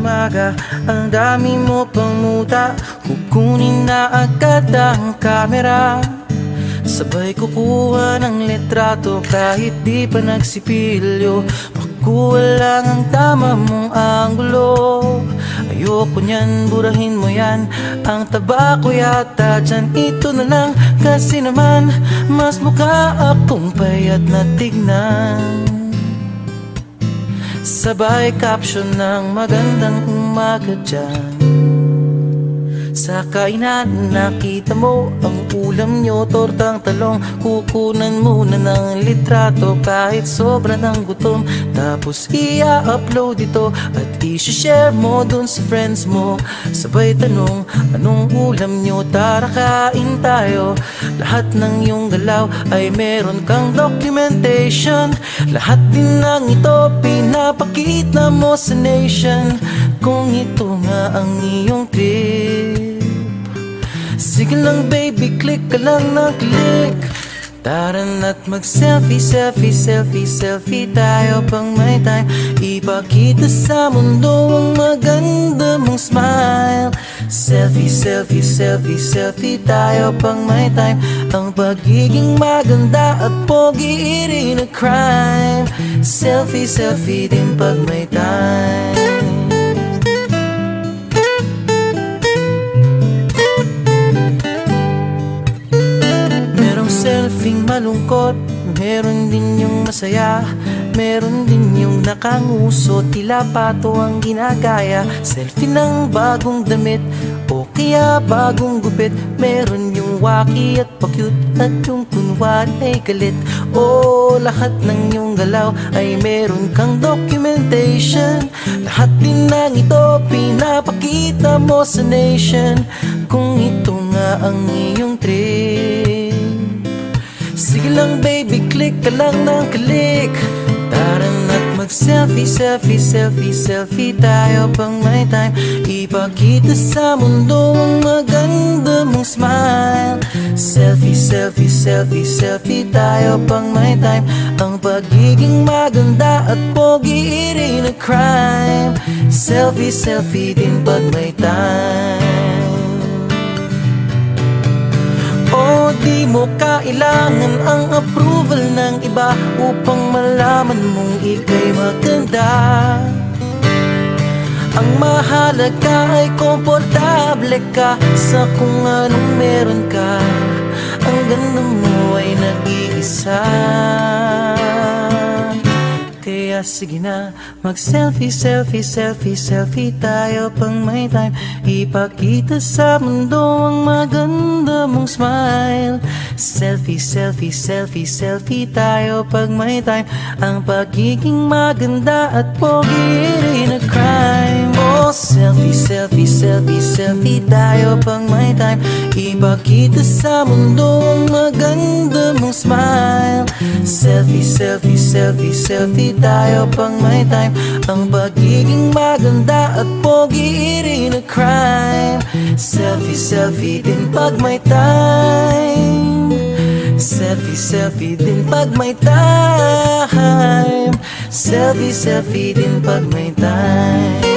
umaga, ang dami mo pang muta. Kukunin na agad ang kamera, sabay kukuha ng litrato kahit di pa nagsipilyo. Makuha lang ang tama mong anggulo. Ayoko niyan, burahin mo yan. Ang taba ko yata dyan, ito na lang. Kasi naman, mas mukha akong payat na tignan. Sabay caption ng magandang umaga dyan. Sa kainan nakita mo ang ulam nyo, tortang talong. Kukunan muna ng litrato kahit sobra ng gutom. Tapos i-upload ito at i-share mo dun sa friends mo. Sabay tanong, anong ulam nyo? Tara kain tayo. Lahat ng iyong galaw ay meron kang documentation. Lahat din ng ito pinapakita mo sa nation. Kung ito nga ang iyong trip, sige lang baby, click ka lang ng click. Tara na't mag-selfie, selfie, selfie, selfie tayo pang may time. Ipakita sa mundo ang maganda mong smile. Selfie, selfie, selfie, selfie tayo pang may time. Ang pagiging maganda at pogi rin a crime. Selfie, selfie din pag may time. Selfing malungkot, meron din yung masaya. Meron din yung nakanguso, tila pato ang ginagaya. Selfie ng bagong damit o kaya bagong gupit. Meron yung waki at pa-cute at yung kunwari ay galit. O lahat ng yung galaw ay meron kang documentation. Lahat din ng ito pinapakita mo sa nation. Kung ito nga ang iyong trip, sige lang baby, click ka lang ng click. Tara na't mag-selfie, selfie, selfie, selfie tayo pang may time. Ipakita sa mundo ang maganda mong smile. Selfie, selfie, selfie, selfie tayo pang may time. Ang pagiging maganda at pogi rin a crime. Selfie, selfie din pag may time. O di mo kailangan ang approval ng iba upang malaman mong ika'y maganda. Ang mahalaga ay komportable ka sa kung anong meron ka. Ang ganda mo ay nag-iisa. Kaya sige na, mag-selfie, selfie, selfie, selfie tayo pang may time. Ipakita sa mundo ang maganda mong smile. Selfie, selfie, selfie, selfie tayo pag may time. Ang pagiging maganda at pogi rin a crime. Oh, selfie, selfie, selfie, selfie tayo pang may time. Ipakita sa mundo ang maganda mong smile. Selfie, selfie, selfie, selfie tayo pang may time. Ang pagiging maganda at pogi rin a crime. Selfie, selfie din pag may time. Selfie, selfie din pag may time. Selfie, selfie din pag may time.